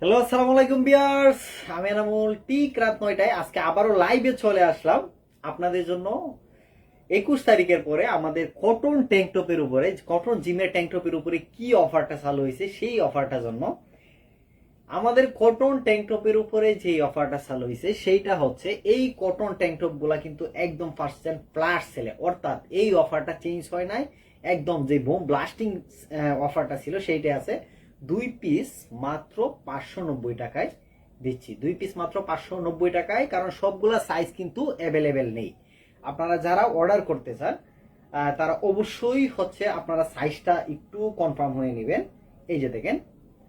Hello, আসসালামু আলাইকুম viewers. আমি এনামুল ঠিক রাত 9টায় আজকে আবারও লাইভে চলে আসলাম আপনাদের জন্য। 21 তারিখের পরে আমাদের কটন ট্যাঙ্ক টপের উপরে, কটন জিমের ট্যাঙ্ক টপের উপরে কি অফারটা চালু হয়েছে সেই অফারটার জন্য। আমাদের কটন ট্যাঙ্ক টপের উপরে যে অফারটা চালু হয়েছে সেইটা হচ্ছে এই কটন ট্যাঙ্ক টপ গুলা কিন্তু একদম পার্সেন্ট প্লাস সেলে, অর্থাৎ এই অফারটা চেঞ্জ হয় নাই। একদম যে বোম ব্লাস্টিং অফারটা ছিল সেইটা আছে। 2 পিস মাত্র 590 টাকায় দিচ্ছি। 2 পিস মাত্র 590 টাকায়, কারণ সবগুলা সাইজ কিন্তু অ্যাভেলেবেল নেই। আপনারা যারা অর্ডার করতে চান তারা অবশ্যই হচ্ছে আপনারা সাইজটা একটু কনফার্ম হয়ে নেবেন। এই যে দেখেন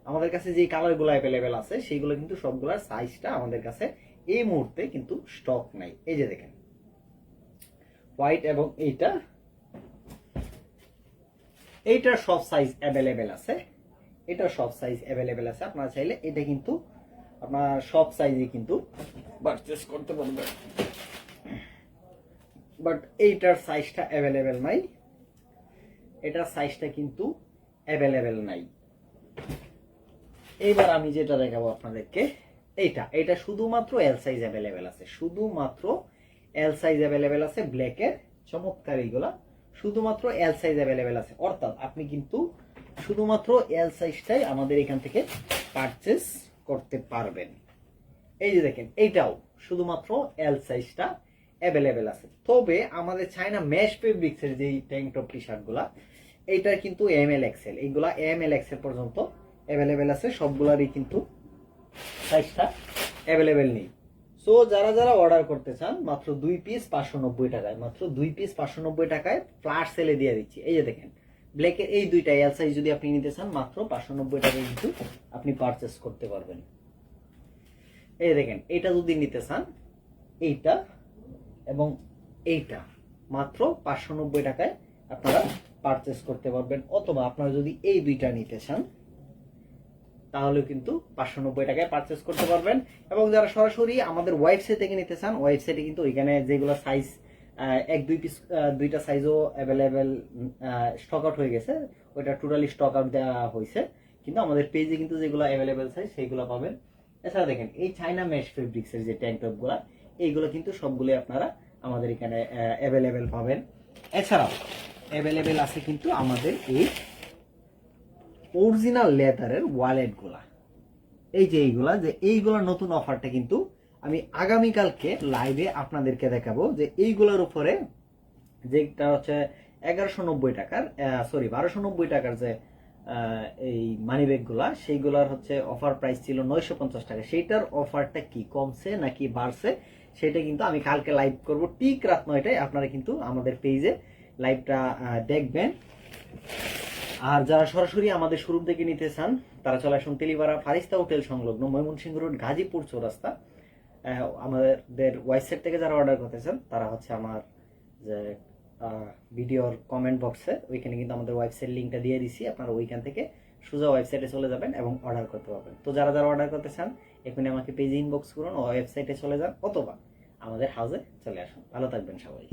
আমাদের কাছে যে কালারগুলো অ্যাভেলেবেল আছে সেইগুলো কিন্তু সবগুলোর সাইজটা আমাদের কাছে এই মুহূর্তে কিন্তু স্টক নাই। এই যে দেখেন হোয়াইট এবং এইটার সব সাইজ অ্যাভেলেবেল আছে। এটার সব সাইজ অ্যাভেলেবেল আছে। আপনারা চাইলে এটা কিন্তু আপনার সব সাইজে কিন্তু পারচেজ করতে পারবেন, বাট এইটার সাইজটা অ্যাভেলেবেল নাই। এটার সাইজটা কিন্তু অ্যাভেলেবেল নাই। এইবার আমি যেটা দেখাবো আপনাদেরকে, এটা শুধুমাত্র এল সাইজ অ্যাভেলেবেল আছে। শুধুমাত্র এল সাইজ অ্যাভেলেবেল আছে। ব্ল্যাকের চমৎকার এইগুলা শুধুমাত্র এল সাইজ অ্যাভেলেবেল আছে। অর্থাৎ আপনি কিন্তু শুধুমাত্র এল সাইজটাই আমাদের এখান থেকে পারচেস করতে পারবেন। এই যে দেখেন এইটাও শুধুমাত্র এল সাইজটা অ্যাভেলেবেল আছে। তবে আমাদের চায়না ম্যাশ ফেব্রিক্সের যে ট্যাঙ্ক টপ টি শার্ট গুলা, এইটার কিন্তু এম এল এক্সেল, এইগুলা এম এল এক্সেল পর্যন্ত অ্যাভেলেবেল আছে। সবগুলারই কিন্তু সাইজটা অ্যাভেলেবেল নেই। সো যারা যারা অর্ডার করতে চান মাত্র 2 পিস 590 টাকায়, মাত্র 2 পিস 590 টাকায় ফ্ল্যাশ সেলে দিয়ে দিচ্ছি। এই যে দেখেন ব্ল্যাকের এই দুইটা এল সাইজ যদি আপনি নিতে চান মাত্র 590 টাকায় কিন্তু আপনি পারচেস করতে পারবেন। এই দেখেন এটা যদি নিতে চান, এইটা এবং এইটা মাত্র 590 টাকায় আপনারা পারচেস করতে পারবেন। অথবা আপনারা যদি এই দুইটা নিতে চান তাহলে কিন্তু 590 টাকায় পারচেস করতে পারবেন। এবং যারা সরাসরি আমাদের ওয়েবসাইট থেকে নিতে চান, ওয়েবসাইটে কিন্তু ওইখানে যেগুলো সাইজ 1-2 পিস দুইটা সাইজও অ্যাভেলেবেল স্টক আউট হয়ে গেছে, ওইটা টোটালি স্টক আউট দেওয়া হয়েছে। কিন্তু আমাদের পেজে কিন্তু যেগুলো অ্যাভেলেবেল সাইজ সেইগুলো পাবেন। এছাড়া দেখেন এই চায়না মেশ ফেব্রিক্সের যে ট্যাঙ্ক টপগুলো, এইগুলো কিন্তু সবগুলোই আপনারা আমাদের এখানে অ্যাভেলেবেল পাবেন। এছাড়াও অ্যাভেলেবেল আছে কিন্তু আমাদের এই অরিজিনাল লেদারের ওয়ালেট গুলা। এই যে এইগুলা নতুন অফারটা কিন্তু আমি আগামীকালকে লাইভে আপনাদেরকে দেখাবো। যে এইগুলোর উপরে যেটা হচ্ছে 1190 টাকার, সরি 1290 টাকার যে এই মানি ব্যাগ গুলা, সেইগুলার হচ্ছে অফার প্রাইস ছিল 950 টাকা। সেইটার অফারটা কি কমছে নাকি বাড়ছে সেটা কিন্তু আমি কালকে লাইভ করব ঠিক রাত 9টায়। আপনারা কিন্তু আমাদের পেজে লাইভটা দেখবেন। আর যারা সরাসরি আমাদের শোরুম থেকে নিতে চান তারা চলে আসুন তেলিপাড়া ফারিস্তা হোটেল সংলগ্ন ময়মনসিংহ রোড গাজীপুর চৌরাস্তা। আমাদের ওয়েবসাইট থেকে যারা অর্ডার করতে চান তারা হচ্ছে আমার যে ভিডিওর কমেন্ট বক্সে ওইখানে কিন্তু আমাদের ওয়েবসাইট লিঙ্কটা দিয়ে দিছি। আপনারা ওইখান থেকে সোজা ওয়েবসাইটে চলে যাবেন এবং অর্ডার করতে পারবেন। তো যারা যারা অর্ডার করতে চান এখানে আমাকে পেজে ইনবক্স করুন, ওয়েবসাইটে চলে যান অথবা আমাদের হাউসে চলে আসুন। ভালো থাকবেন সবাই।